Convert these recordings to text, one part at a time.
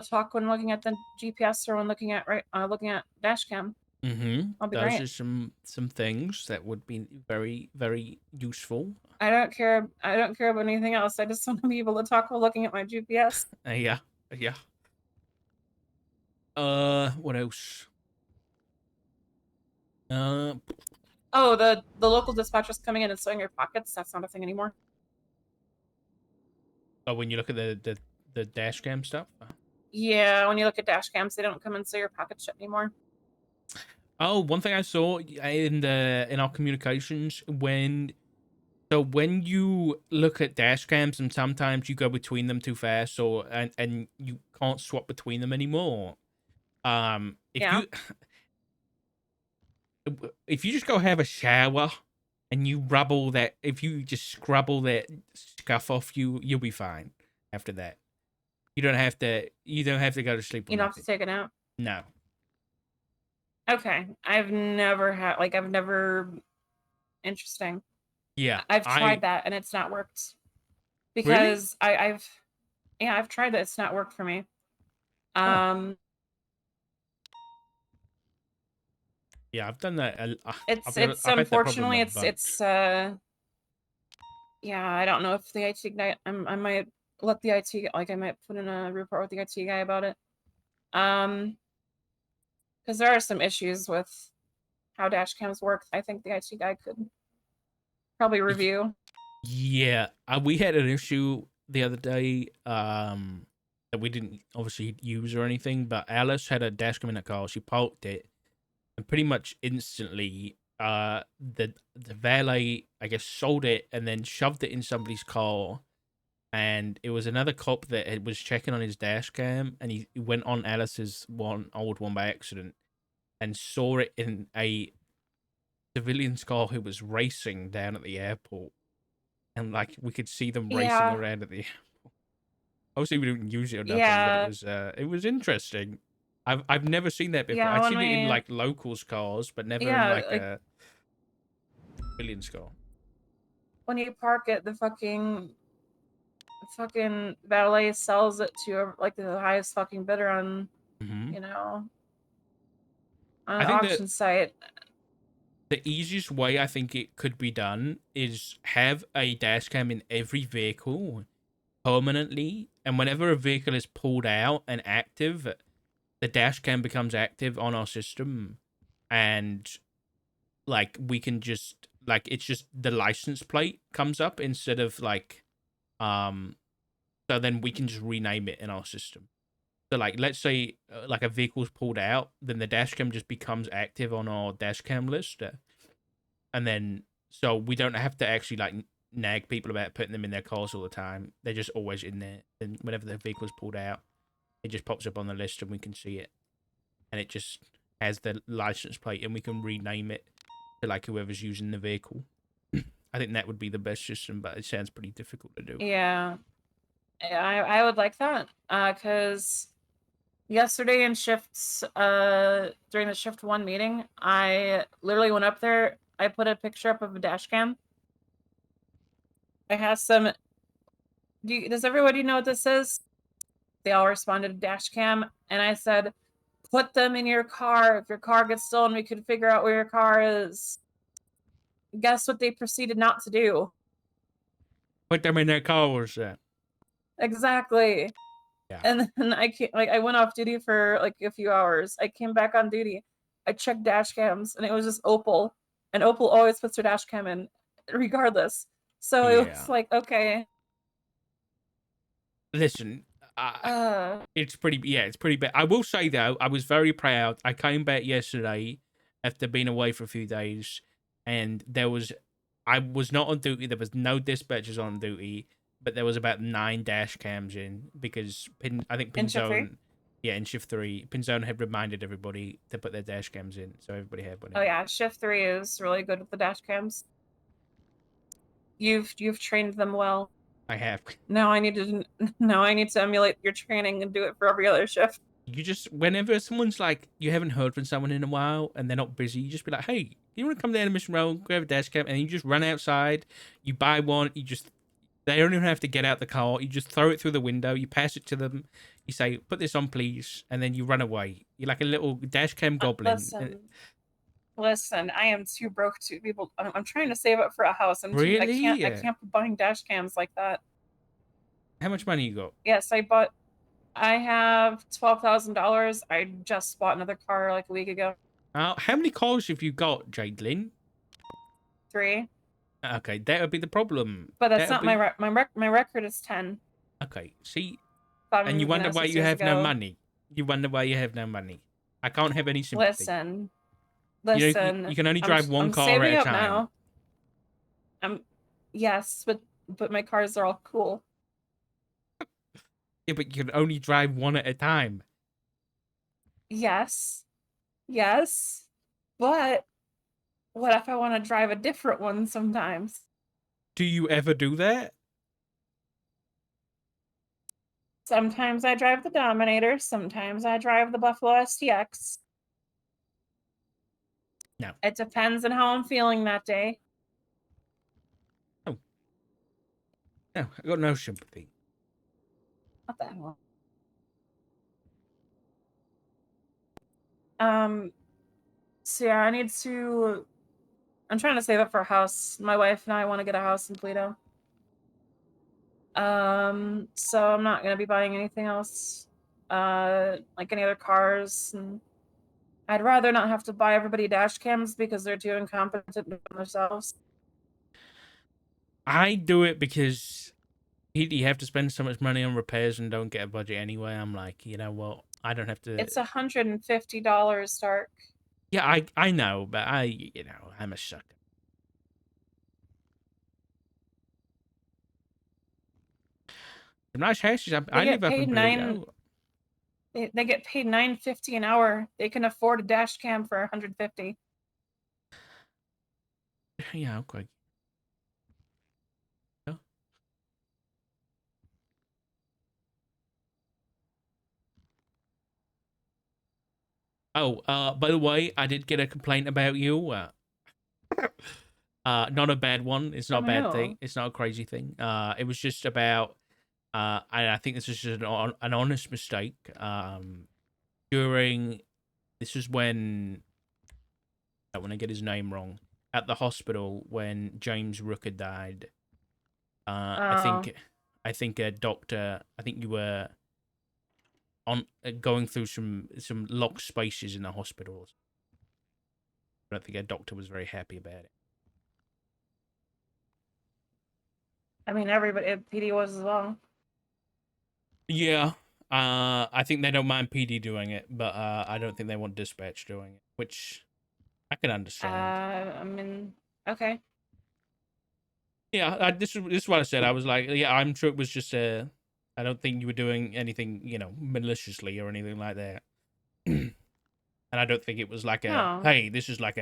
talk when looking at the GPS or when looking at looking at dash cam. That'll be Those great. are some things that would be very, very useful. I don't care. I don't care about anything else. I just want to be able to talk while looking at my GPS. Yeah, yeah. What else? Uh, Oh, the local dispatcher's coming in and sewing your pockets. That's not a thing anymore. oh, when you look at the dash cam stuff. Yeah, when you look at dash cams, they don't come and sew your pockets shut anymore. Oh, one thing I saw in our communications when you look at dash cams and sometimes you go between them too fast or and you can't swap between them anymore. If Yeah. you just go have a shower and you rub all that, if you just scrub all that scuff off, you'll be fine after that. You don't have to go to sleep or You don't have to nothing. take it out. No. Okay. I've never had I've never interesting. Yeah. I've tried I that and it's not worked. really. Because I've tried that, it's not worked for me. Huh. Um Yeah, I've done that. it's I've had that problem a unfortunately bunch. yeah, I don't know if the IT guy I might let the IT I might put in a report with the IT guy about it. Because there are some issues with how dash cams work. I think the IT guy could probably review. Yeah, we had an issue the other day that we didn't obviously use or anything, but Alice had a dash cam in her car. She parked it, and pretty much instantly, the valet, I guess, sold it and then shoved it in somebody's car. And it was another cop that was checking on his dash cam, and he went on Alice's old one by accident and saw it in a civilian's car who was racing down at the airport, and like we could see them racing Yeah. around at the. Obviously, we didn't use it or nothing, but Yeah. it was interesting. I've never seen that before. Yeah, I'd when seen it in we like locals' cars, but never in yeah, like like a civilian's car. when you park it, the fucking valet sells it to like the highest fucking bidder on, Hmm. you know, on I an think that auction site. the easiest way I think it could be done is have a dash cam in every vehicle permanently, and whenever a vehicle is pulled out and active, the dash cam becomes active on our system, and like we can just like it's just the license plate comes up instead of like um so then we can just rename it in our system. So like let's say like a vehicle's pulled out, then the dash cam just becomes active on our dash cam list, and then so we don't have to actually like nag people about putting them in their cars all the time. They're just always in there, and whenever the vehicle's pulled out, it just pops up on the list and we can see it, and it just has the license plate, and we can rename it to like whoever's using the vehicle. I think that would be the best system, but it sounds pretty difficult to do. Yeah. I would like that. Cuz yesterday in shifts during the shift 1 meeting, I literally went up there, I put a picture up of a dash cam. I had some does everybody know what this is? They all responded dash cam and I said, "Put them in your car. If your car gets stolen, we could figure out where your car is." Guess what they proceeded not to do? Put them in their cars. Exactly. Yeah. And then I went off duty for like a few hours. I came back on duty. I checked dash cams and it was just Opal. And Opal always puts her dash cam in regardless. So it was Yeah. like, okay. Listen, Uh it's pretty. Yeah, it's pretty bad. I will say though, I was very proud. I came back yesterday after being away for a few days, and I was not on duty. There was no dispatchers on duty, but there was about 9 dash cams in because I think in shift 3. Pinzone, yeah, in shift 3, Pinzone had reminded everybody to put their dash cams in, so everybody had one Oh in. yeah, shift 3 is really good with the dash cams. You've trained them well. I have. Now I need to now I need to emulate your training and do it for every other shift. You just whenever someone's like you haven't heard from someone in a while and they're not busy, you just be like, "Hey, you want to come down to Mission Row, grab a dash cam," and you just run outside. You buy one. They don't even have to get out the car. You just throw it through the window. You pass it to them. You say, "Put this on, please," and then you run away. You're like a little dash cam goblin. Listen, I am too broke to people. I'm trying to save up for a house. Really? I can't be buying dash cams like that. How much money you got? Yes, I have $12,000. I just bought another car like a week ago. How many cars have you got, Jadelyn? 3. Okay, that would be the problem. But that's That'll not be... my record is 10. Okay, see, and you From, wonder why 6 you years have no ago. money. You wonder why you have no money. I can't have any sympathy. Listen. You can only drive one car saving at a up time. now. Yes, but my cars are all cool. Yeah, but you can only drive one at a time. Yes. But what if I want to drive a different one sometimes? Do you ever do that? Sometimes I drive the Dominator. Sometimes I drive the Buffalo STX. No. It depends on how I'm feeling that day. Oh. No, I got no sympathy. What the hell? So yeah, I'm trying to save up for a house. My wife and I want to get a house in Toledo. So I'm not gonna be buying anything else, like any other cars. And I'd rather not have to buy everybody dash cams because they're too incompetent themselves. I do it because you have to spend so much money on repairs and don't get a budget anyway. I'm like, you know what? I don't have to. It's $150, Stark. Yeah, I know, but I'm a sucker. Some nice houses. I live up in Toledo. They get paid $9.50 an hour. They can afford a dash cam for $150. Yeah, okay. Yeah. Oh, by the way, I did get a complaint about you. Not a bad one. It's not a bad thing. It's not a crazy thing. It was just about. I think this is just an honest mistake. This is when I don't want to get his name wrong. At the hospital when James Rooker died. I think a doctor. I think you were on going through some locked spaces in the hospital. I don't think a doctor was very happy about it. I mean, everybody at PD was as well. Yeah. I think they don't mind PD doing it, but I don't think they want dispatch doing it, which I can understand. I mean, okay. Yeah, this is what I said. I was like, yeah, I'm sure it was just I don't think you were doing anything, maliciously or anything like that. And I don't think it was like hey, this is like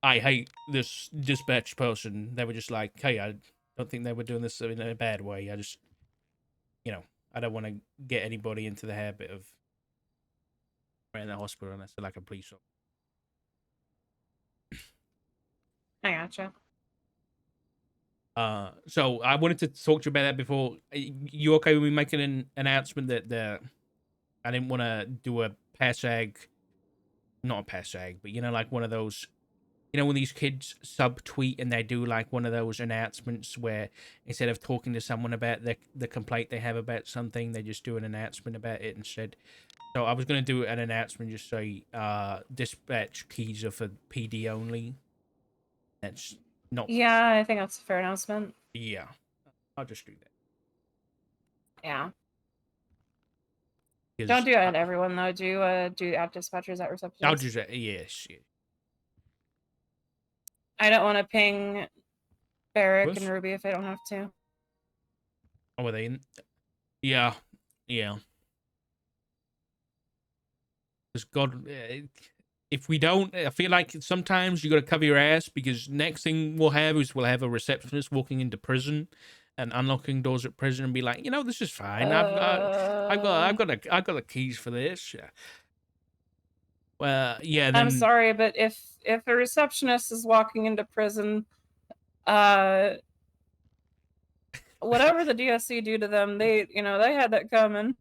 I hate this dispatch person. They were just like, hey, I don't think they were doing this in a bad way. I just, I don't want to get anybody into the habit of in the hospital unless they're like a police officer. I gotcha. So I wanted to talk to you about that before. You okay with me making an announcement that I didn't want to do a not a passag, but like one of those, when these kids subtweet and they do like one of those announcements where instead of talking to someone about the complaint they have about something, they just do an announcement about it instead. So I was going to do an announcement, just say, dispatch keys are for PD only. That's not... Yeah, I think that's a fair announcement. Yeah. I'll just do that. Yeah. Don't do it at everyone, though. Do app dispatchers at receptionists. I'll do that, yes. I don't want to ping Barrick and Ruby if I don't have to. Oh, are they in? Yeah. Because God, if we don't, I feel like sometimes you got to cover your ass, because next thing we'll have a receptionist walking into prison and unlocking doors at prison and be like, this is fine. I've got the keys for this. Well, yeah. Then... I'm sorry, but if a receptionist is walking into prison, whatever the DSC do to them, they had that coming.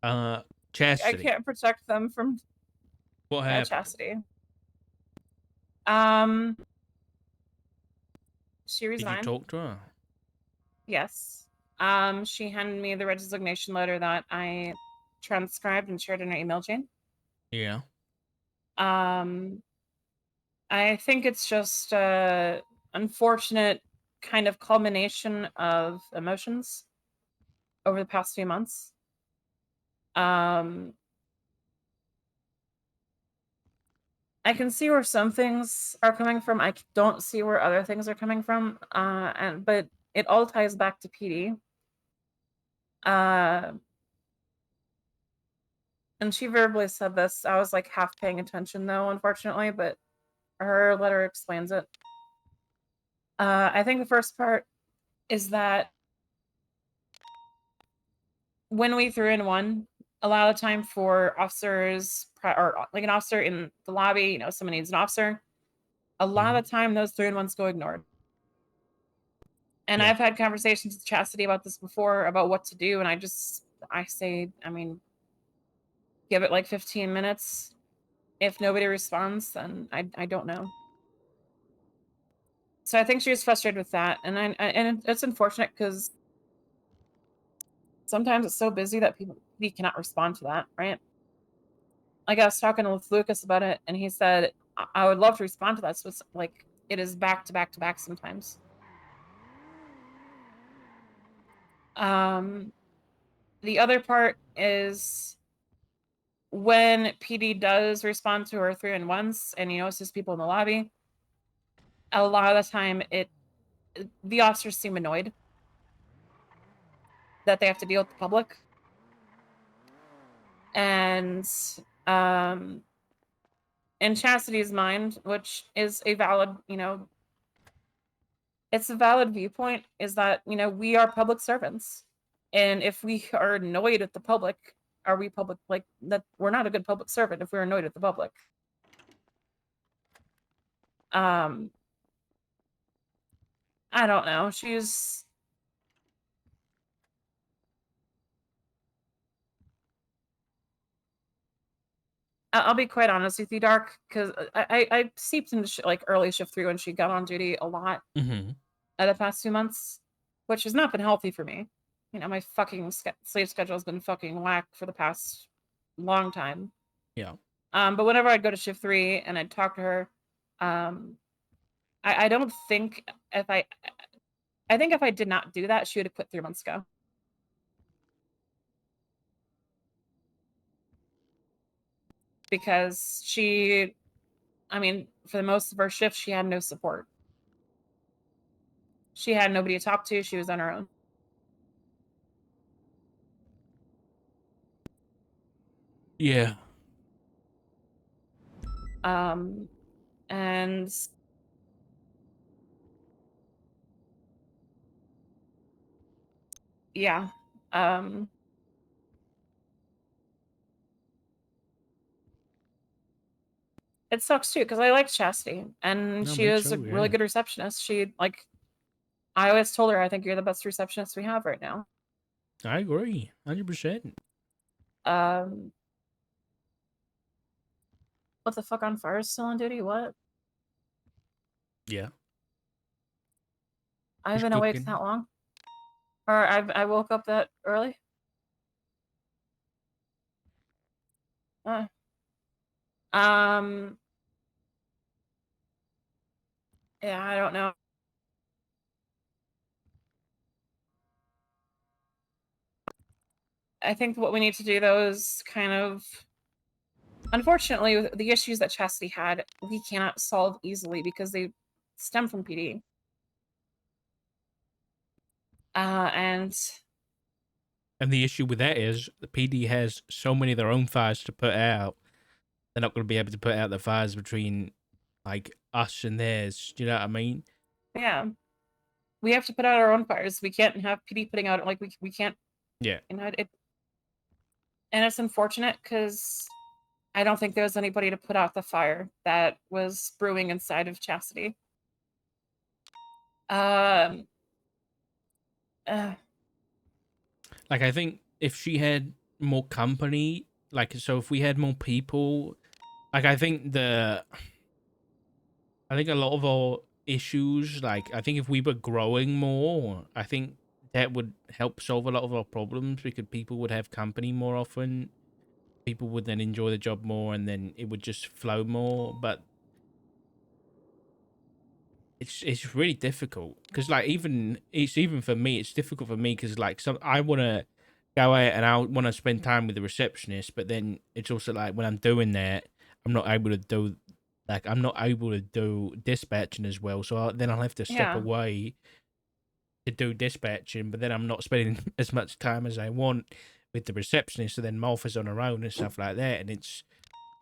Chastity. I can't protect them from What happened? Chastity. She Did you resigned. talk to her? Yes. She handed me the resignation letter that I transcribed and shared in her email chain. Yeah. I think it's just a unfortunate kind of culmination of emotions over the past few months. I can see where some things are coming from. I don't see where other things are coming from. But it all ties back to PD. And she verbally said this. I was like half paying attention though, unfortunately, but her letter explains it. I think the first part is that when we threw in one, a lot of time for officers or like an officer in the lobby, you know, someone needs an officer. A lot of the time, those 3-in-1s go ignored. And Yeah. I've had conversations with Chastity about this before, about what to do. And I say, I mean, give it like 15 minutes. If nobody responds, then I don't know. So I think she was frustrated with that. And it's unfortunate because sometimes it's so busy that we cannot respond to that, right? Like I was talking with Lucas about it, and he said, I would love to respond to that. So it's like, it is back to back to back sometimes. The other part is when PD does respond to her 3-in-1s and he notices people in the lobby, a lot of the time the officers seem annoyed that they have to deal with the public. And in Chastity's mind, which is a valid, you know, it's a valid viewpoint, is that, you know, we are public servants. And if we are annoyed at the public, are we public, like, that we're not a good public servant if we're annoyed at the public. I don't know. I'll be quite honest with you, Dark, because I seeped into like early shift 3 when she got on duty a lot the past 2 months, which has not been healthy for me. You know, my fucking sleep schedule has been fucking whack for the past long time. Yeah. But whenever I'd go to shift 3 and I'd talk to her, I don't think I think if I did not do that, she would have quit 3 months ago. Because I mean, for the most of her shift, she had no support. She had nobody to talk to. She was on her own. Yeah. And yeah, it sucks too because I liked Chastity and No, she me was a too. really Yeah. good receptionist. She like, I always told her, I think you're the best receptionist we have right now. I agree, 100%. What the fuck, on fire still on duty? What? Yeah. I've Just been awake cooking. that long, or I woke up that early. Uh, um, yeah, I don't know. I think what we need to do though is kind of, unfortunately, with the issues that Chastity had, we cannot solve easily because they stem from PD. And the issue with that is the PD has so many of their own fires to put out. They're not going to be able to put out the fires between like us and theirs. Do you know what I mean? yeah, we have to put out our own fires. We can't have PD putting out, like, we can't, Yeah. you know, and it's unfortunate because I don't think there was anybody to put out the fire that was brewing inside of Chastity. Um, uh, Like I think if she had more company, like, so if we had more people, like, I think a lot of our issues, like, I think if we were growing more, I think that would help solve a lot of our problems because people would have company more often. People would then enjoy the job more, and then it would just flow more. But it's really difficult because, like, even for me, it's difficult for me because, like, I want to go out and I want to spend time with the receptionist, but then it's also like when I'm doing that, I'm not able to do dispatching as well. So then I'll have to step Yeah. away to do dispatching, but then I'm not spending as much time as I want with the receptionist. So then Martha's on her own and stuff like that, and it's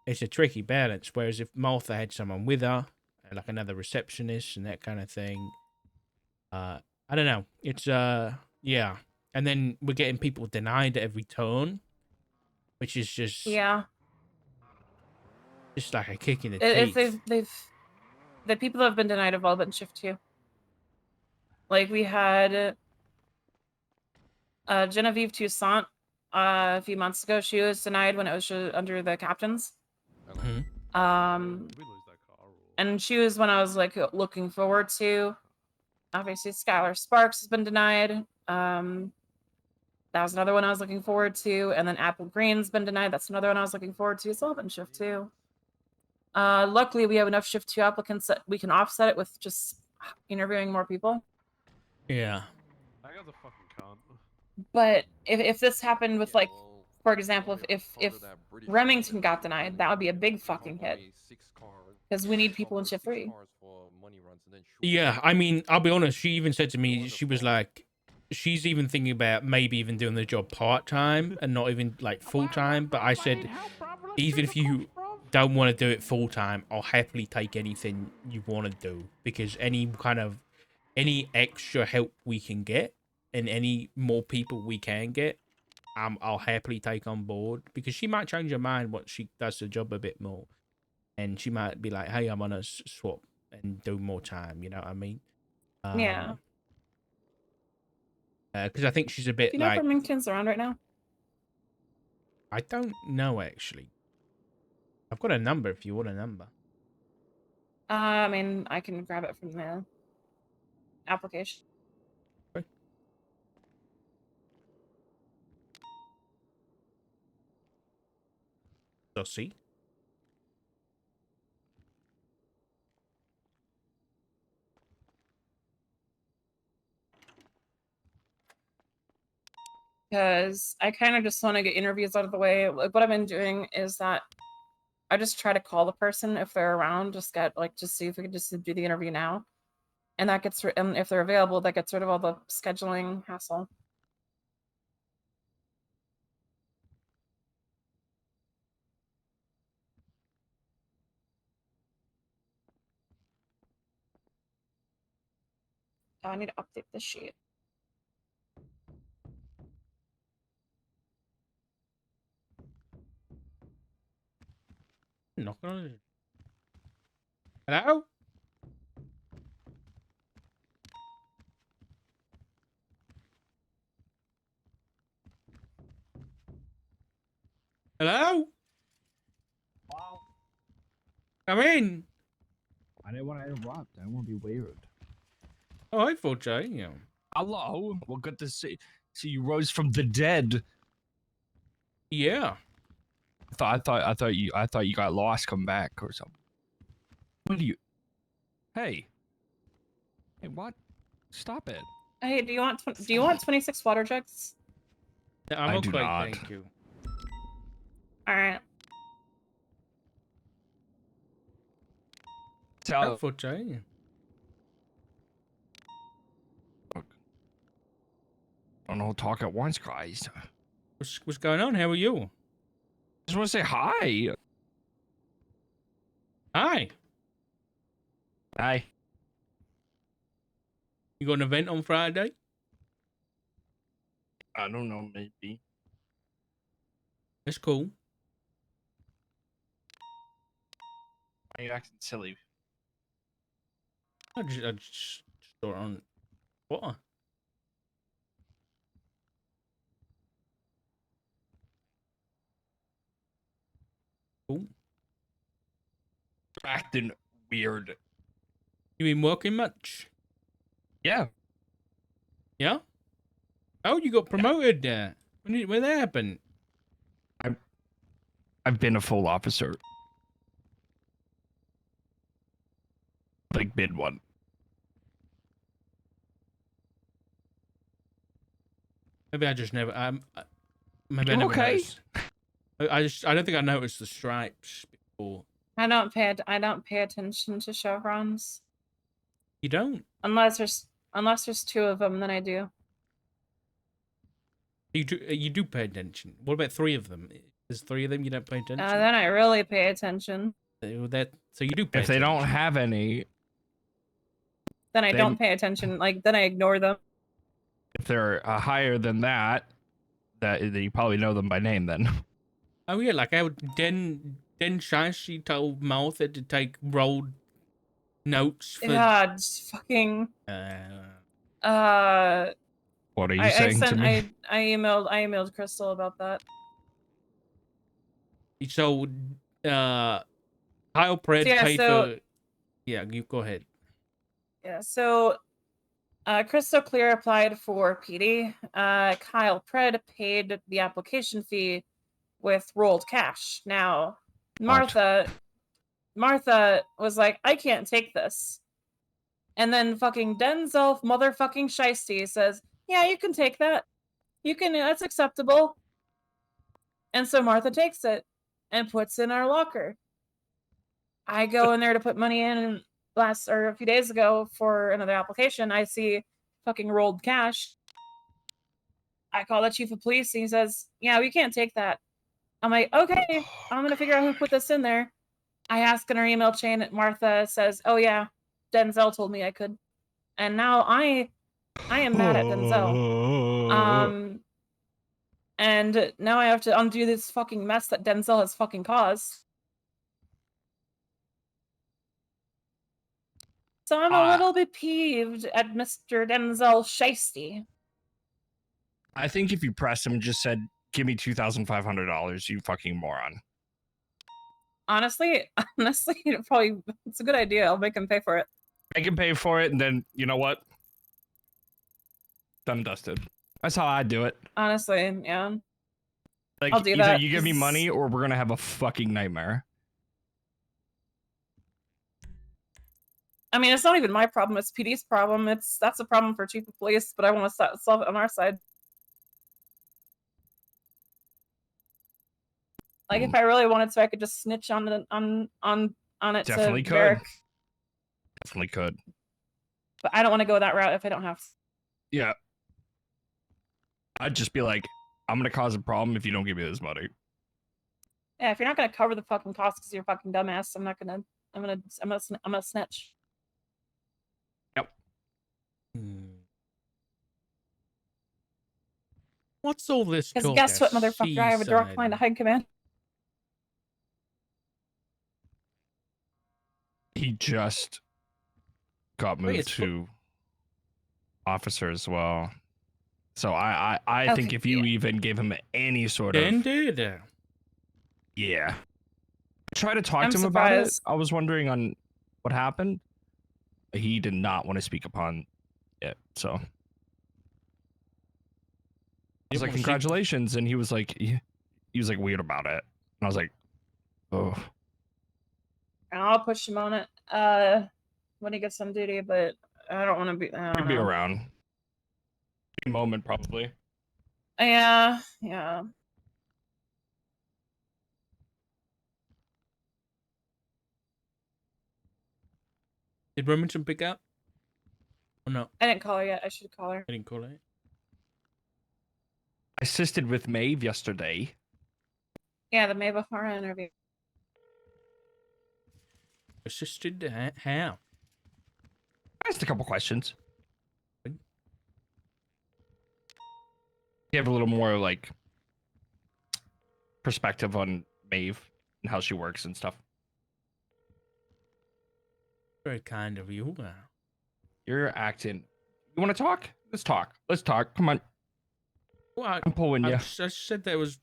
a tricky balance. Whereas if Martha had someone with her, like another receptionist and that kind of thing, I don't know. It's yeah. And then we're getting people denied at every turn, which is Yeah. just like a kick in the If teeth. the people that have been denied have all been shift 2. Like we had Genevieve Toussaint a few months ago. She was denied when it was under the captains. Mhm. And she was one I was like looking forward to. Obviously, Skylar Sparks has been denied. That was another one I was looking forward to. And then Apple Green's been denied. That's another one I was looking forward to. It's all been shift 2. Luckily, we have enough shift 2 applicants that we can offset it with just interviewing more people. Yeah. But if this happened with, like, for example, if Remington got denied, that would be a big fucking hit because we need people in shift 3. Yeah, I mean, I'll be honest, she even said to me, she was like, she's even thinking about maybe even doing the job part-time and not even like full-time. But I said, even if you don't want to do it full-time, I'll happily take anything you want to do, because any extra help we can get and any more people we can get, I'll happily take on board, because she might change her mind once she does the job a bit more, and she might be like, hey, I'm gonna swap and do more time, you know what I mean? Yeah. Because I think she's a Do bit you know if like, Remington's around right now? I don't know actually. I've got a number if you want a number. I mean, I can grab it from the application. Okay. So see. Because I kind of just want to get interviews out of the way. Like, what I've been doing is that I just try to call the person if they're around, just see if we could just do the interview now. And that gets, and if they're available, that gets rid of all the scheduling hassle. Oh, I need to update this sheet. Knock on it. Hello? Hello? Wow. Come in. I didn't want to interrupt. I didn't want to be weird. Oh, hi, Forte. Yeah. Hello. Well, good to see you rose from the dead. Yeah. I thought you got lost, come back or something. What do you? Hey. Hey, what? Stop it. Hey, do you want 26 water jugs? I'm I okay, do not. thank you. All right. Oh, Tell. Forte. Don't all talk at once, guys. What's going on? How are you? Just want to say hi. Hi. Hi. You got an event on Friday? I don't know. Maybe. That's cool. Why are you acting silly? I just saw it on Twitter. Cool. Acting weird. You been working much? Yeah. Yeah. Oh, you got promoted. When that happened? I've been a full officer. Like mid one. Maybe I just never. Maybe I You never okay? noticed. I don't think I noticed the stripes before. I don't pay attention to chevrons You don't. unless there's two of them. Then I do. You do pay attention. What about three of them? There's three of them you don't pay attention. Then I really pay attention. So you do pay If they attention. don't have any, Then I They- don't pay attention. Like then I ignore them. if they're higher than that you probably know them by name then. Oh yeah, like how Den Shashi told Martha to take rolled notes for. God, just fucking. What are you saying to me? I emailed Crystal about that. So, Kyle Pred So, yeah, paid so- for. Yeah, you go ahead. Yeah, so Crystal Clear applied for PD. Kyle Pred paid the application fee with rolled cash. Now, Martha was like, I can't take this. And then fucking Denzel motherfucking Shiesty says, yeah, you can take that. You can, that's acceptable. And so Martha takes it and puts it in our locker. I go in there to put money in a few days ago for another application. I see fucking rolled cash. I call the chief of police and he says, yeah, we can't take that. I'm like, okay, I'm going to figure out who put this in there. I ask in our email chain, Martha says, oh yeah, Denzel told me I could. And now I am mad at Denzel. And now I have to undo this fucking mess that Denzel has fucking caused. So I'm a little bit peeved at Mr. Denzel Shiesty. I think if you pressed him and just said, give me $2,500, you fucking moron. Honestly, it's a good idea. I'll make him pay for it. Make him pay for it, and then, you know what? Done and dusted. That's how I do it. Honestly, yeah. Like, I'll do either that, you give me 'cause- money or we're gonna have a fucking nightmare. I mean, it's not even my problem. It's PD's problem. That's a problem for chief of police, but I want to solve it on our side. Like, if I really wanted to, I could just snitch on it Definitely to could. Varric. Definitely could. But I don't want to go that route if I don't have to. Yeah. I'd just be like, I'm gonna cause a problem if you don't give me this money. Yeah, if you're not gonna cover the fucking cost because you're a fucking dumbass, I'm gonna snitch. What's all this? Because guess what, motherfucker? I have a direct line to high command. He just got moved it's to officer as well. So I think Okay, if you yeah. even give him any sort Den of did. yeah. Try to talk I'm to him about it. surprised. I was wondering on what happened. He did not want to speak upon it. So I was like, congratulations, and he was like weird about it. And I was like, oh. I'll push him on it when he gets on duty, but I don't want to be. I He'll don't be know. around. Moment probably. Yeah. Did Remington pick up? Oh no, I didn't call her yet. I should call her. I didn't call it. I assisted with Maeve yesterday. Yeah, the May before interview. Assisted? How? I asked a couple questions. You have a little more like perspective on Maeve and how she works and stuff. Very kind of you. You're acting. You want to talk? Let's talk. Let's talk. Come on. Well, I'm pulling you. I said that was.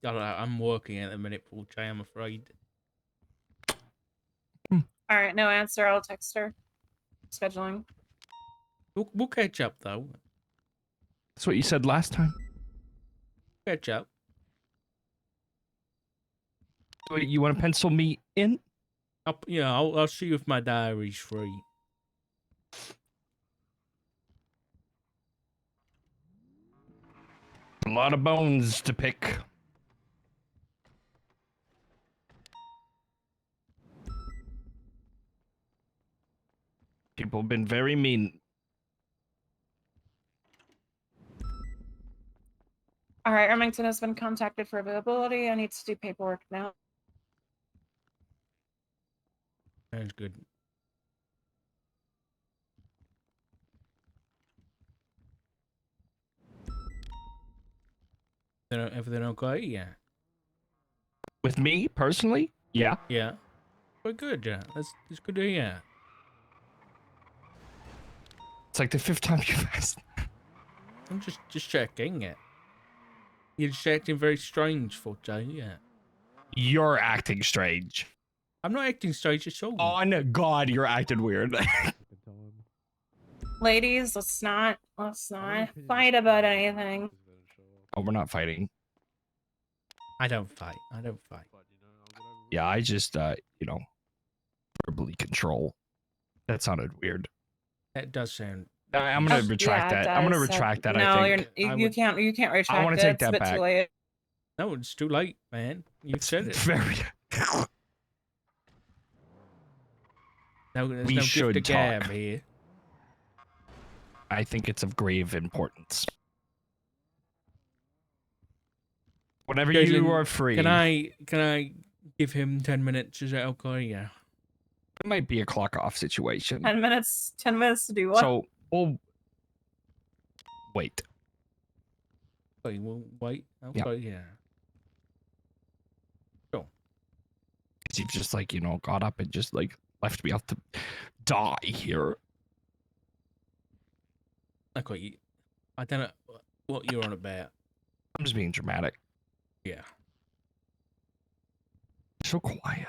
I'm working at the minute, Paul J, I'm afraid. All right, no answer. I'll text her. Scheduling. We'll catch up, though. That's what you said last time. Catch up. Wait, you want to pencil me in? I'll see if my diary's free. A lot of bones to pick. People have been very mean. All right, Remington has been contacted for availability. I need to do paperwork now. Sounds good. Everything okay? Yeah. With me, personally? Yeah. Yeah. We're good, yeah. That's good to hear. It's like the 5th time you've asked. I'm just checking it. You're just acting very strange, Paul J, yeah. You're acting strange. I'm not acting strange at all. On God, you're acting weird. Ladies, let's not fight about anything. Oh, we're not fighting. I don't fight. Yeah, I just, verbally control. That sounded weird. That does sound... I'm gonna retract that. I'm gonna retract that. No, I think. you can't retract I want it. to take It's a that bit back. too late. No, it's too late, man. You've said it. Very. No, there's We no should gift to gab talk. here. I think it's of grave importance. Whenever you Jason, are free, Can I give him 10 minutes? Is that okay? Yeah. it might be a clock off situation. 10 minutes. 10 minutes to do what? So, we'll wait. Okay, we'll wait. Okay, yeah. Sure. Because you've just got up and just left me out to die here. Okay, I don't know what you're on about. I'm just being dramatic. Yeah. So quiet.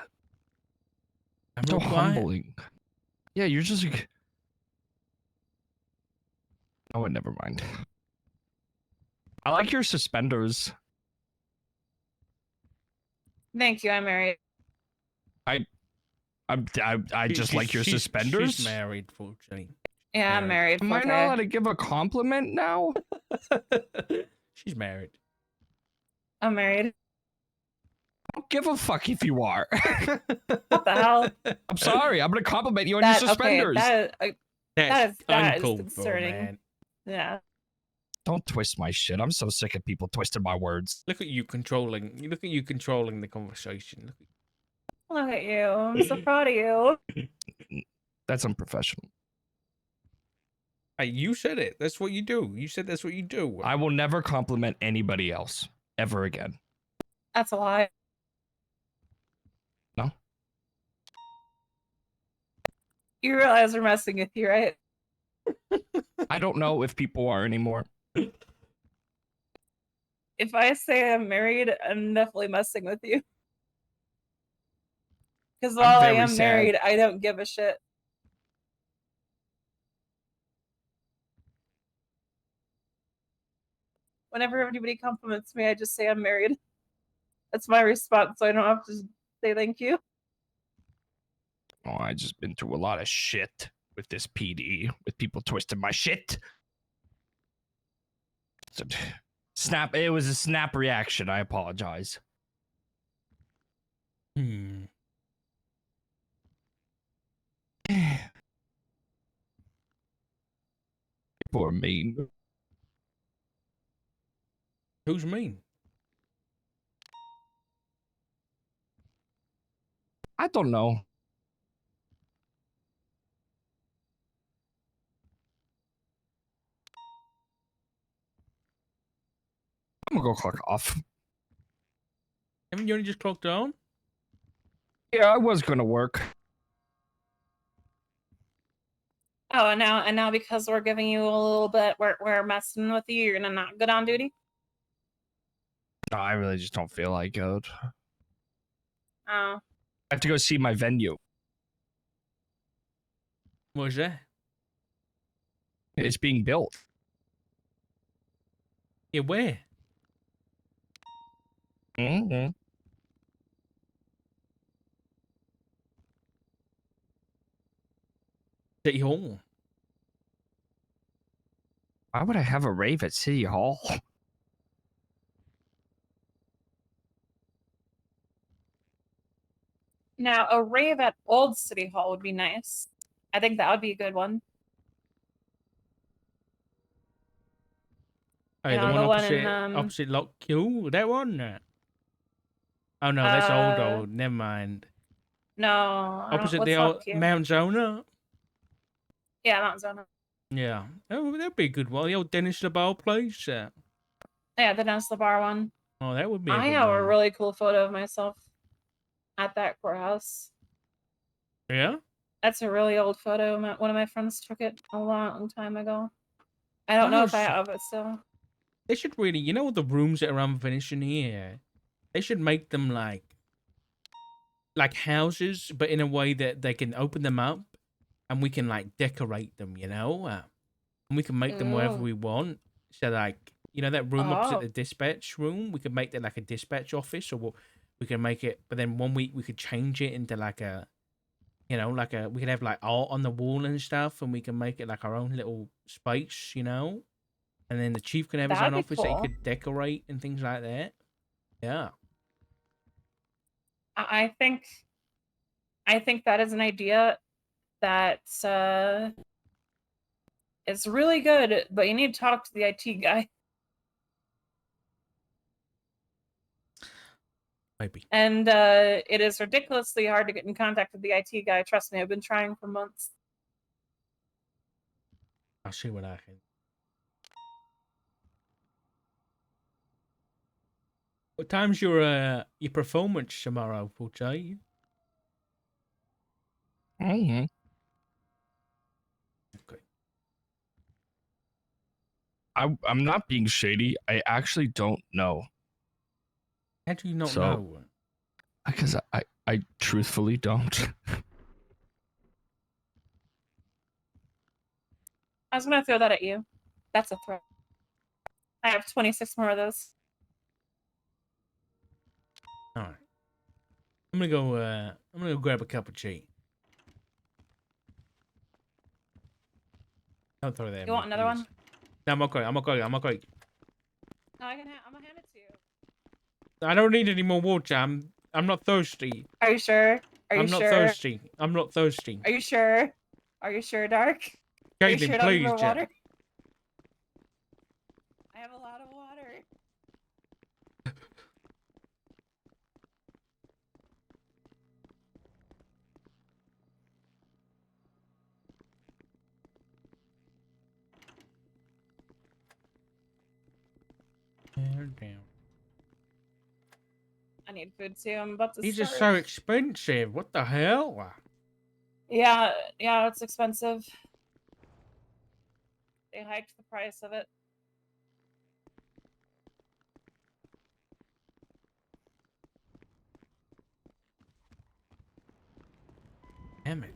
I'm So not quiet. humbling. Yeah, you're just oh, never mind. I like your suspenders. Thank you. I'm married. I just like your suspenders. She's married, fortunately. Yeah, I'm married. Am I not allowed to give a compliment now? She's married. I'm married. I don't give a fuck if you are. What the hell? I'm sorry. I'm gonna compliment you on your suspenders. Okay, That's that is uncalled for, concerning. man. Yeah. Don't twist my shit. I'm so sick of people twisting my words. Look at you controlling the conversation. Look at you. I'm so proud of you. That's unprofessional. Hey, you said it. That's what you do. You said that's what you do. I will never compliment anybody else ever again. That's a lie. No. You realize we're messing with you, right? I don't know if people are anymore. If I say I'm married, I'm definitely messing with you. Because while I am married, I don't give a shit. Whenever anybody compliments me, I just say I'm married. That's my response, so I don't have to say thank you. Oh, I just been through a lot of shit with this PD, with people twisting my shit. So, snap. It was a snap reaction. I apologize. Hmm. People are mean. Who's mean? I don't know. I'm gonna go clock off. Haven't you only just clocked on? Yeah, I was gonna work. Oh, and now because we're giving you a little bit, we're messing with you. You're gonna not go on duty. No, I really just don't feel like it. Oh. I have to go see my venue. What is that? It's being built. Yeah, where? Mm-hmm. City Hall. Why would I have a rave at City Hall? Now, a rave at Old City Hall would be nice. I think that would be a good one. Hey, You the know, one the one opposite in opposite Lock Q, that one? Oh no, that's old. Never mind. No, I don't. Opposite the What's old up, Q? Mount Zona. Yeah, Mount Zona. Yeah. Oh, that'd be a good one. The old Dennis LeBar place. Yeah, the Dennis Bar one. Oh, that would be a I good have one. a really cool photo of myself at that courthouse. Yeah? That's a really old photo. One of my friends took it a long time ago. I don't know if I have it still. They should really, you know, the rooms that are unfinished in here. They should make them like houses, but in a way that they can open them up, and we can like decorate them. You know, and we can make them wherever Ooh. we want. So like, you know, that room opposite Oh. the dispatch room, we could make that like a dispatch office, or we can make it. But then 1 week we could change it into like a, you know, like a, we could have like art on the wall and stuff, and we can make it like our own little space. You know. And then the chief can have his own That'd be office that he cool. could decorate and things like that. Yeah. I think that is an idea that is really good, but you need to talk to the IT guy. Maybe. And it is ridiculously hard to get in contact with the IT guy. Trust me, I've been trying for months. I'll see what I can. What time's your performance tomorrow, Forte? Mm-hmm. Okay. I'm not being shady. I actually don't know. How do you not So- know? Because I truthfully don't. I was gonna throw that at you. That's a threat. I have 26 more of those. All right. I'm gonna go. I'm gonna go grab a cup of tea. Don't throw that at You me, want another please. one? No, I'm okay. I'm okay. I'm okay. No, I'm gonna hand it to you. I don't need any more water. I'm not thirsty. Are you sure? Are you I'm not sure? thirsty. I'm not thirsty. Are you sure? Are you sure, Dark? Are you Caitlin, sure please, more Jack. water? I have a lot of water. Damn. I need food too. I'm about to These are starve. so expensive. What the hell? Yeah, it's expensive. They hiked the price of it. Damn it.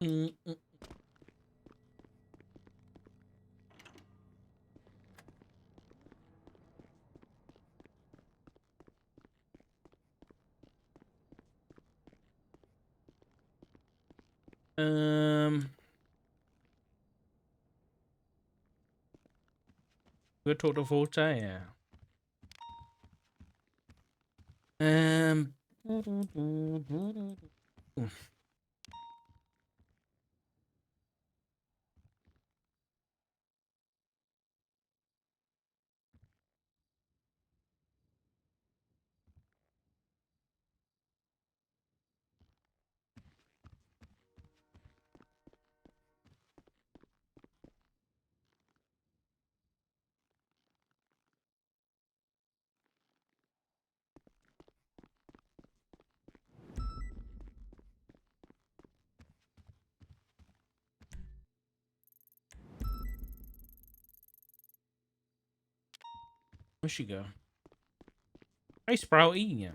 Mm-mm. We'll talk to Forte, yeah. Um. Where'd she go? Hey, Sprouty. Yeah.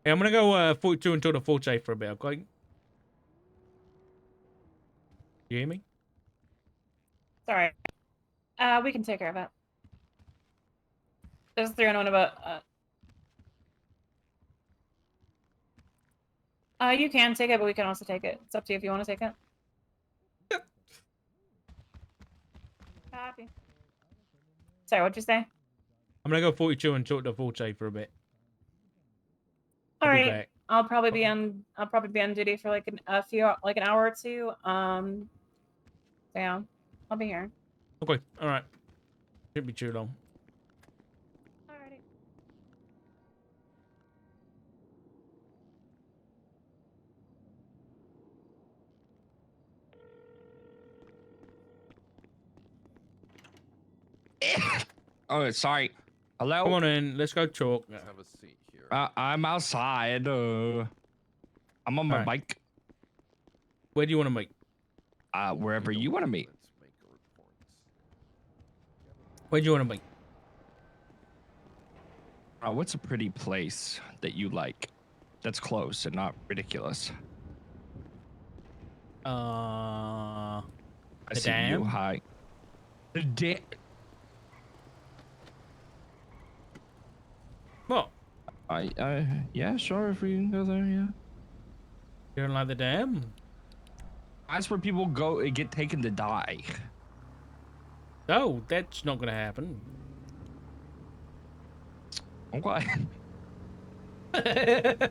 Hey, I'm gonna go 42 until the 48 for a bit, okay? You hear me? Sorry. We can take care of it. There's 3 on about. You can take it, but we can also take it. It's up to you if you want to take it. Copy. Sorry, what'd you say? I'm gonna go 42 and talk to 48 for a bit. All I'll be right. back. I'll probably be on duty for like an hour or two. Yeah, I'll be here. Okay, all right. Shouldn't be too long. Alrighty. Oh, sorry. Hello? Come on in. Let's go talk. Let's have a seat here. I'm outside. I'm on my Alright. bike. Where do you want to meet? Wherever you want to meet. Let's make a report. Where do you want to meet? What's a pretty place that you like? That's close and not ridiculous. I I The see you. dam? Hi. The dam. What? Yeah, sure. If we can go there, yeah. You don't like the dam? That's where people go and get taken to die. No, that's not gonna happen. Okay. I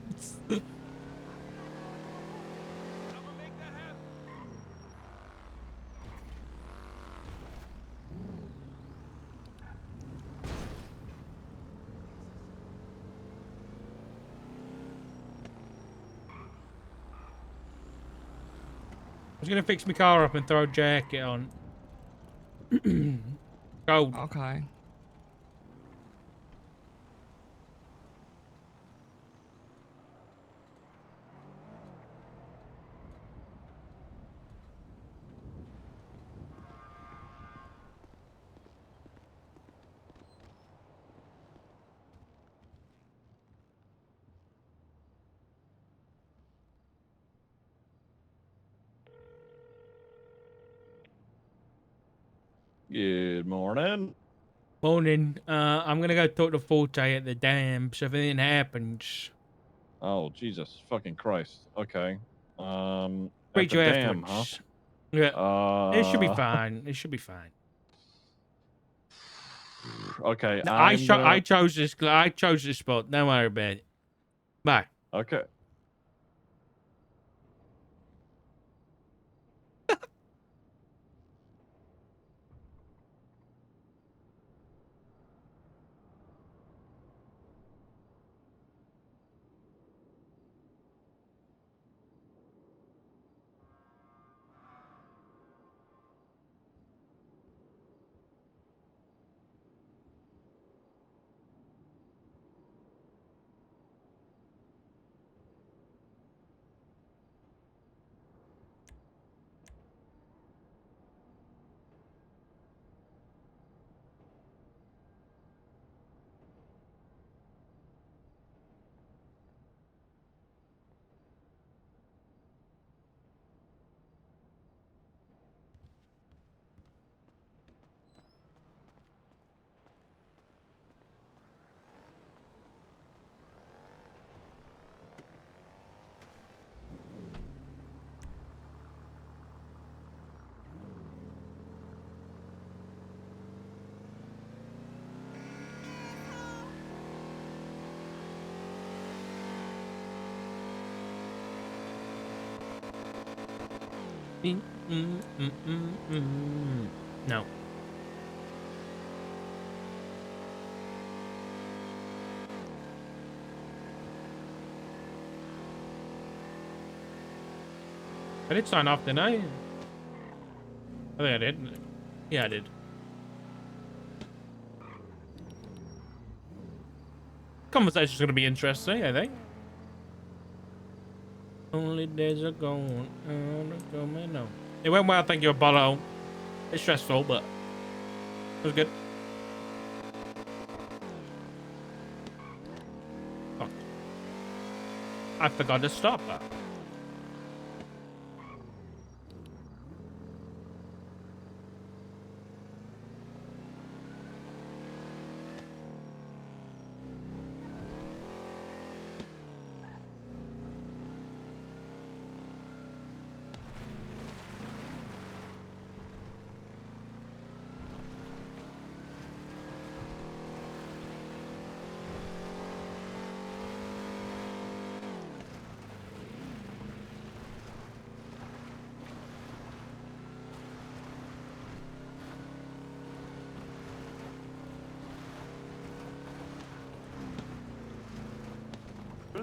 was gonna fix my car up and throw a jacket on. Cold. Okay. Good morning. Morning. I'm gonna go talk to Forte at the dam. So if anything happens, Oh, Jesus fucking Christ. Okay. At greet the you dam, afterwards. Yeah, huh? it should be fine. It should be fine. Okay, No, I'm gonna... I chose this. I chose this spot. Don't worry about it. Bye. Okay. No. I did sign off, didn't I? I think I did. Yeah, I did. Conversation's gonna be interesting, I think. Only days are gone. No. It went well, thank you, Apollo. It's stressful, but it was good. Fuck. I forgot to stop that.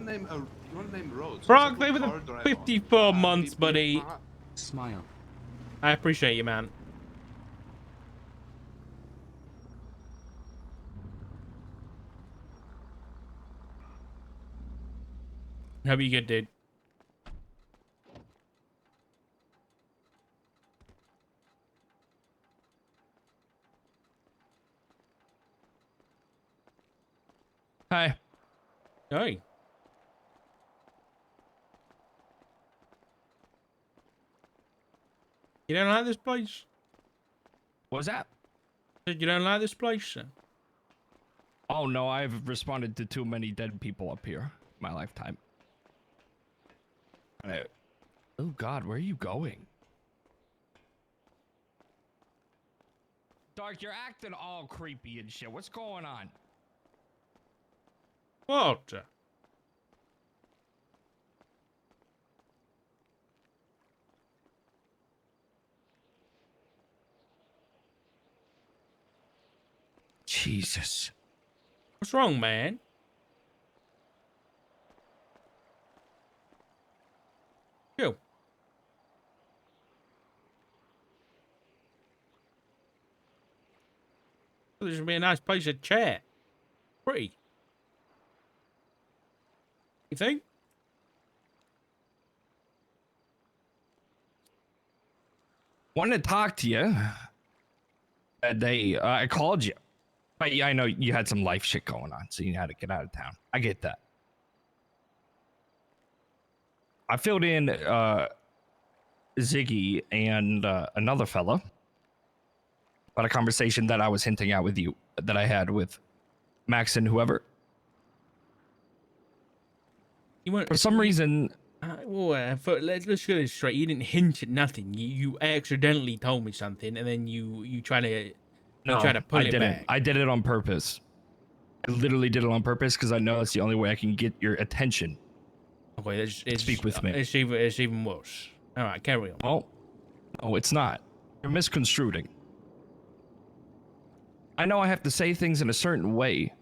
Your name Rhodes. Brock, they were the 54 months, buddy. Smile. I appreciate you, man. Hope you good, dude. Hi. Hey. You don't like this place? What was that? You don't like this place? Oh no, I've responded to too many dead people up here in my lifetime. Oh God, where are you going? Dark, you're acting all creepy and shit. What's going on? What? Jesus. What's wrong, man? You. This should be a nice place to chat. Pretty. You think? Wanted to talk to you. I called you. But yeah, I know you had some life shit going on, so you had to get out of town. I get that. I filled in Ziggy and another fella about a conversation that I was hinting at with you that I had with Max and whoever. You weren't. For some reason, Let's get this straight. You didn't hint at nothing. You accidentally told me something, and then you try to pull I it didn't. back. I did it on purpose. I literally did it on purpose because I know that's the only way I can get your attention. Okay, Speak with me. It's even worse. All right, carry on. Well, no, it's not. You're misconstruing. I know I have to say things in a certain way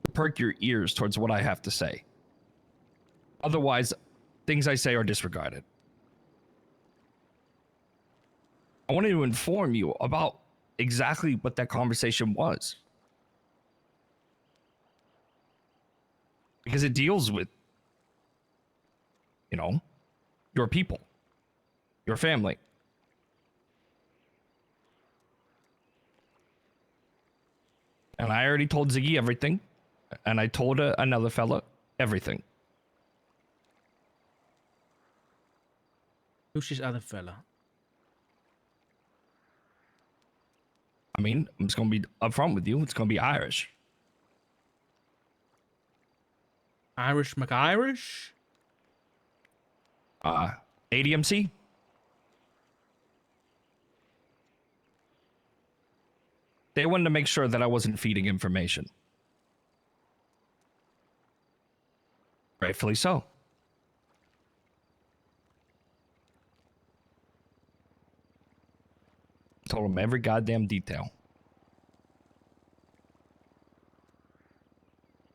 to perk your ears towards what I have to say. Otherwise, things I say are disregarded. I wanted to inform you about exactly what that conversation was. Because it deals with, your people, your family. And I already told Ziggy everything. And I told another fella everything. Who's this other fella? I mean, I'm just going to be upfront with you. It's going to be Irish. Irish McIrish? ADMC? They wanted to make sure that I wasn't feeding information. Rightfully so. Told him every goddamn detail.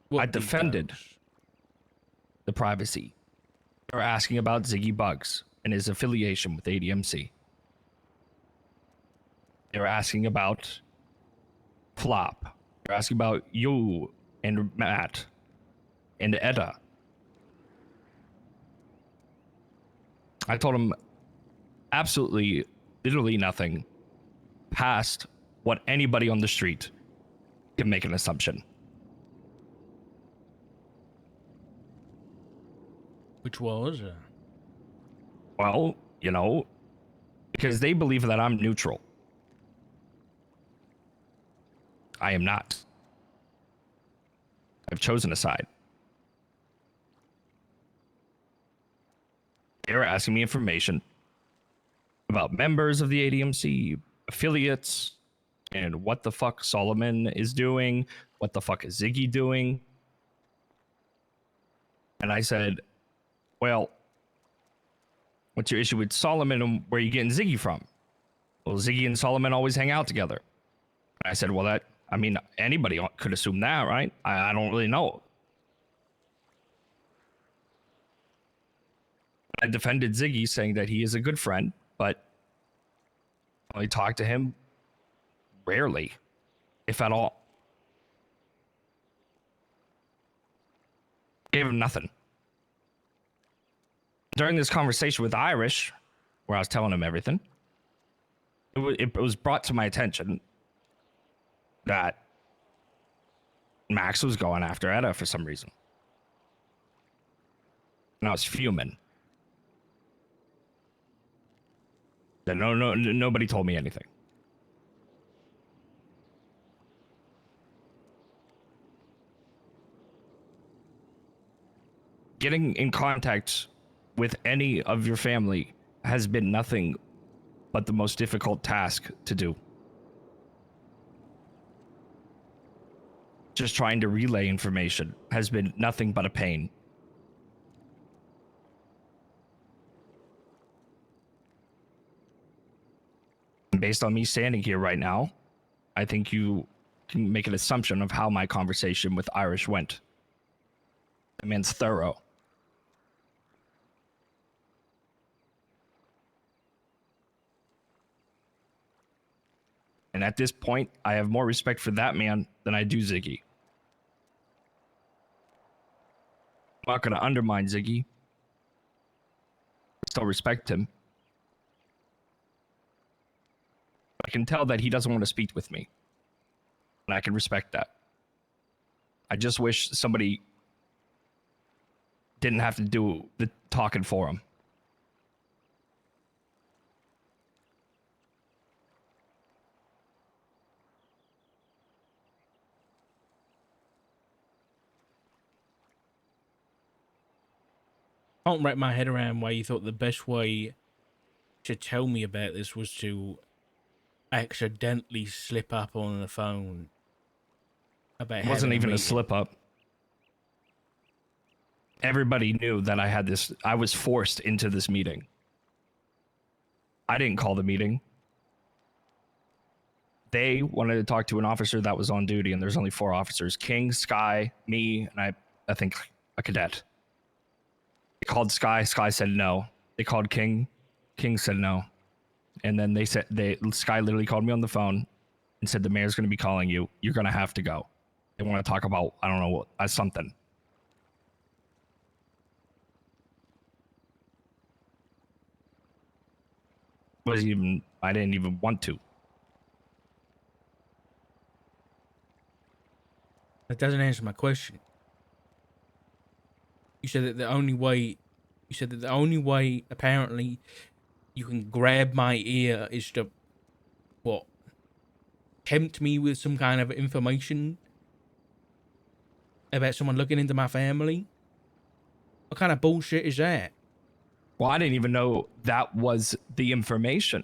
What I defended details? the privacy. They were asking about Ziggy Bugs and his affiliation with ADMC. They were asking about Flop. They were asking about you and Matt and Edda. I told him absolutely, literally nothing past what anybody on the street can make an assumption. Which was? Well, you know, because they believe that I'm neutral. I am not. I've chosen a side. They were asking me information about members of the ADMC, affiliates, and what the fuck Solomon is doing, what the fuck is Ziggy doing. And I said, well, what's your issue with Solomon and where are you getting Ziggy from? Well, Ziggy and Solomon always hang out together. And I said, well, that, I mean, anybody could assume that, right? I don't really know. I defended Ziggy, saying that he is a good friend, but I only talk to him rarely, if at all. Gave him nothing. During this conversation with Irish, where I was telling him everything, it was brought to my attention that Max was going after Edda for some reason. And I was fuming. That nobody told me anything. Getting in contact with any of your family has been nothing but the most difficult task to do. Just trying to relay information has been nothing but a pain. And based on me standing here right now, I think you can make an assumption of how my conversation with Irish went. The man's thorough. And at this point, I have more respect for that man than I do Ziggy. I'm not going to undermine Ziggy. I still respect him. I can tell that he doesn't want to speak with me. And I can respect that. I just wish somebody didn't have to do the talking for him. I can't wrap my head around why you thought the best way to tell me about this was to accidentally slip up on the phone about It wasn't having even a meeting. slip up. Everybody knew that I had this. I was forced into this meeting. I didn't call the meeting. They wanted to talk to an officer that was on duty, and there's only 4 officers: King, Sky, me, and I think a cadet. They called Sky. Sky said no. They called King. King said no. And then Sky literally called me on the phone and said, the mayor's going to be calling you. You're going to have to go. They want to talk about, I don't know what, something. I didn't even want to. That doesn't answer my question. You said that the only way apparently you can grab my ear is to, what, tempt me with some kind of information about someone looking into my family? What kind of bullshit is that? Well, I didn't even know that was the information.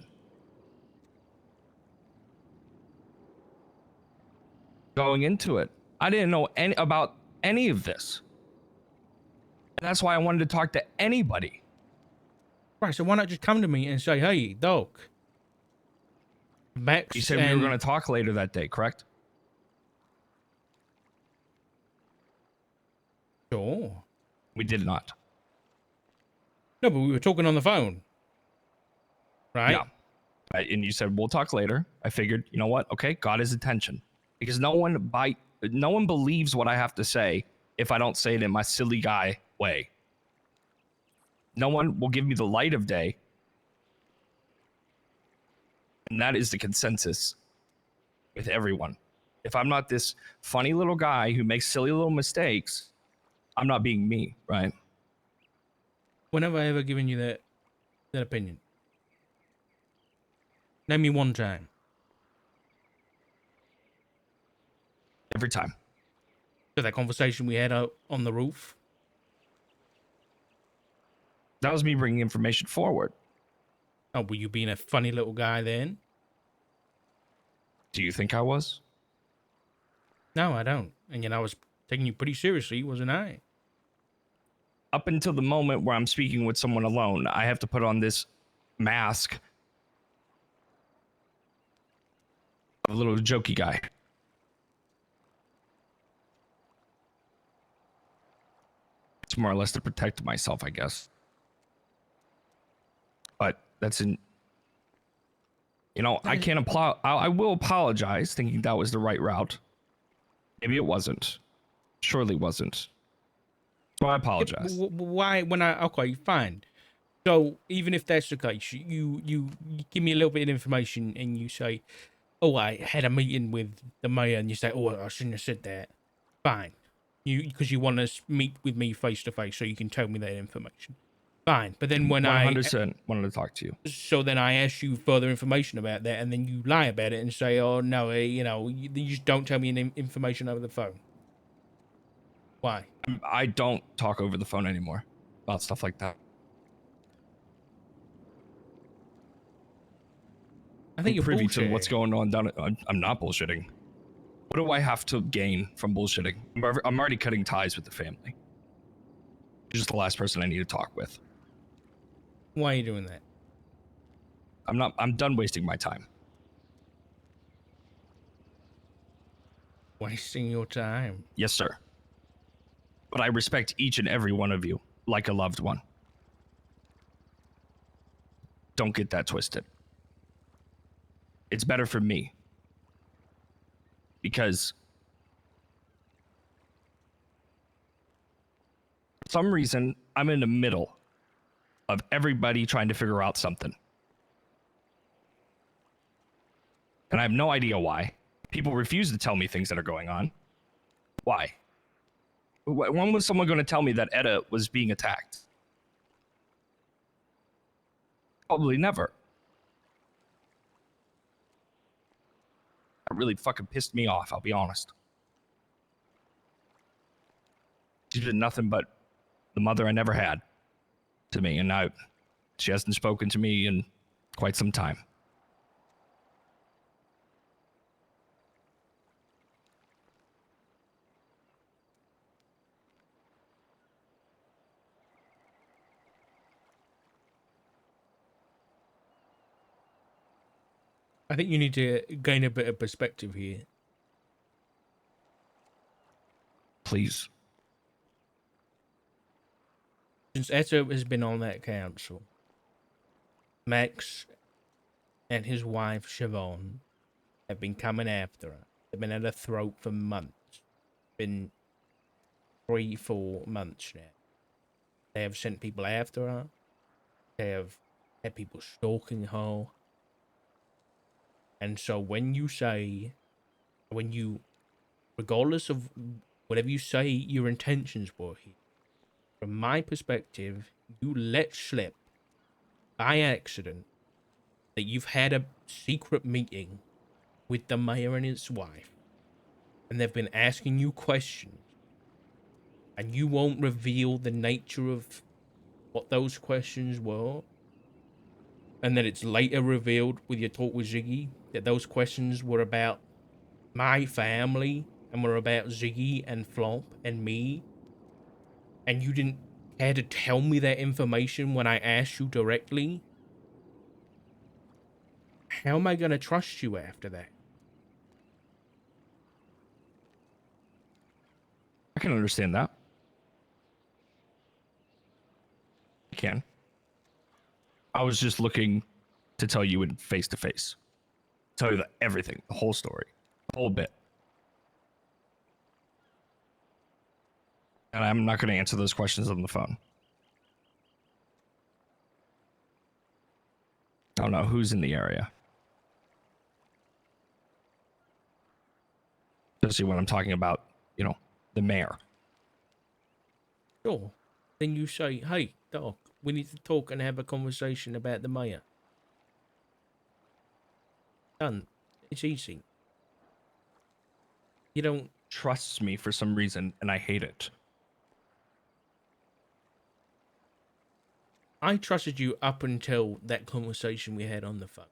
Going into it, I didn't know about any of this. And that's why I wanted to talk to anybody. Right, so why not just come to me and say, hey, dog, Max, You said we were going to talk later that day, correct? Sure. We did not. No, but we were talking on the phone. Right? Yeah. And you said we'll talk later. I figured, you know what? Okay, got his attention. Because no one believes what I have to say if I don't say it in my silly guy way. No one will give me the light of day. And that is the consensus with everyone. If I'm not this funny little guy who makes silly little mistakes, I'm not being me, right? When have I ever given you that opinion? Name me one time. Every time. So that conversation we had out on the roof. That was me bringing information forward. Oh, were you being a funny little guy then? Do you think I was? No, I don't. And yet I was taking you pretty seriously, wasn't I? Up until the moment where I'm speaking with someone alone, I have to put on this mask of a little jokey guy. It's more or less to protect myself, I guess. But that's in... You know, I can't apply. I will apologize, thinking that was the right route. Maybe it wasn't. Surely wasn't. So I apologize. Why? Okay, fine. So even if that's the case, you give me a little bit of information and you say, "Oh, I had a meeting with the mayor," and you say, "Oh, I shouldn't have said that." Fine, because you want to meet with me face to face, so you can tell me that information. Fine, but then when 100% wanted to talk to you. So then I ask you further information about that, and then you lie about it and say, "Oh no, you just don't tell me any information over the phone." Why? I don't talk over the phone anymore about stuff like that. I think I'm you're privy to bullshitting. what's going on down. I'm not bullshitting. What do I have to gain from bullshitting? I'm already cutting ties with the family. You're just the last person I need to talk with. Why are you doing that? I'm done wasting my time. Wasting your time. Yes, sir. But I respect each and every one of you like a loved one. Don't get that twisted. It's better for me. Because for some reason, I'm in the middle of everybody trying to figure out something. And I have no idea why. People refuse to tell me things that are going on. Why? When was someone going to tell me that Etta was being attacked? Probably never. That really fucking pissed me off, I'll be honest. She's been nothing but the mother I never had to me, and now she hasn't spoken to me in quite some time. I think you need to gain a bit of perspective here. Please. Since Etta has been on that council, Max and his wife Siobhan have been coming after her. They've been at her throat for months. Been 3-4 months now. They have sent people after her. They have had people stalking her. And so when you, regardless of whatever you say your intentions were here, from my perspective, you let slip by accident that you've had a secret meeting with the mayor and his wife, and they've been asking you questions, and you won't reveal the nature of what those questions were, and that it's later revealed with your talk with Ziggy that those questions were about my family and were about Ziggy and Flomp and me, and you didn't care to tell me that information when I asked you directly. how am I going to trust you after that? I can understand that. I can. I was just looking to tell you in face to face. Tell you everything, the whole story, the whole bit. And I'm not going to answer those questions on the phone. I don't know who's in the area. Especially when I'm talking about, you know, the mayor. Sure. Then you say, hey, Doc, we need to talk and have a conversation about the mayor. Done. It's easy. You don't... Trusts me for some reason, and I hate it. I trusted you up until that conversation we had on the phone.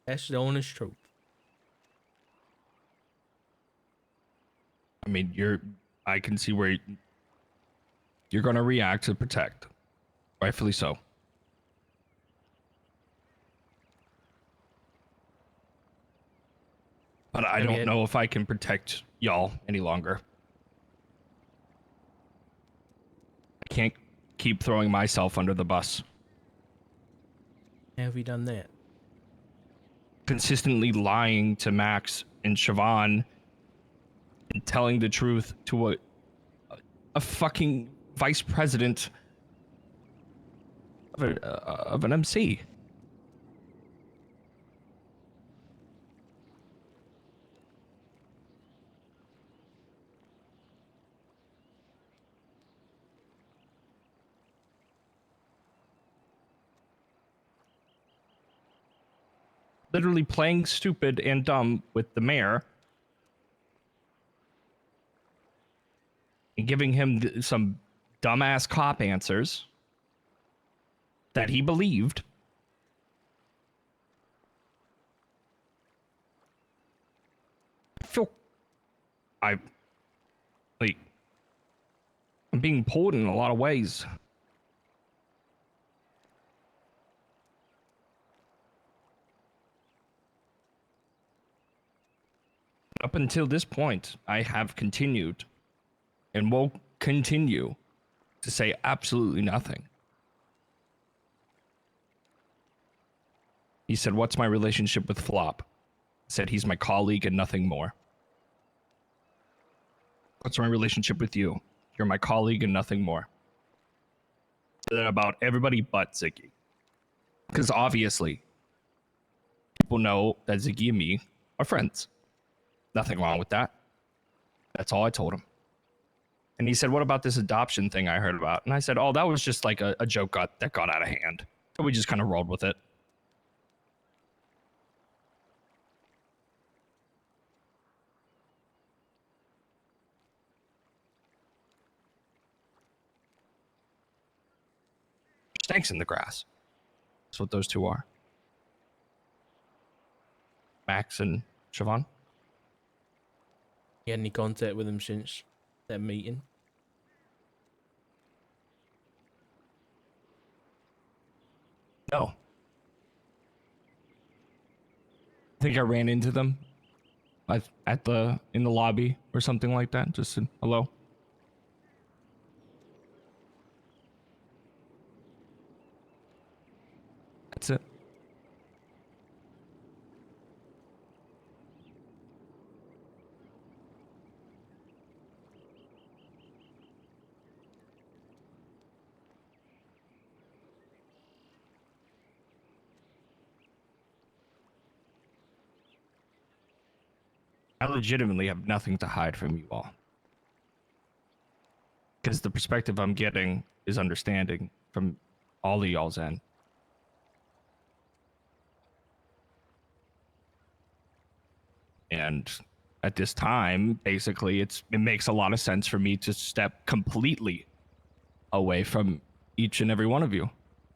That's the honest truth. I mean, I can see where you're going to react to protect. Rightfully so. But I don't know if I can protect y'all any longer. I can't keep throwing myself under the bus. How have you done that? Consistently lying to Max and Siobhan and telling the truth to a fucking vice president of an MC. Literally playing stupid and dumb with the mayor and giving him some dumbass cop answers that he believed. I'm being pulled in a lot of ways. Up until this point, I have continued and will continue to say absolutely nothing. He said, "What's my relationship with Flop?" I said, "He's my colleague and nothing more." "What's my relationship with you?" "You're my colleague and nothing more." Said that about everybody but Ziggy. Because obviously, people know that Ziggy and me are friends. Nothing wrong with that. That's all I told him. And he said, "What about this adoption thing I heard about?" And I said, "Oh, that was just like a joke that got out of hand. So we just kind of rolled with it." Snakes in the grass. That's what those two are. Max and Siobhan. You had any contact with him since that meeting? No. I think I ran into them in the lobby or something like that. Just said hello. That's it. I legitimately have nothing to hide from you all. Because the perspective I'm getting is understanding from all of y'all's end. And at this time, basically, it makes a lot of sense for me to step completely away from each and every one of you.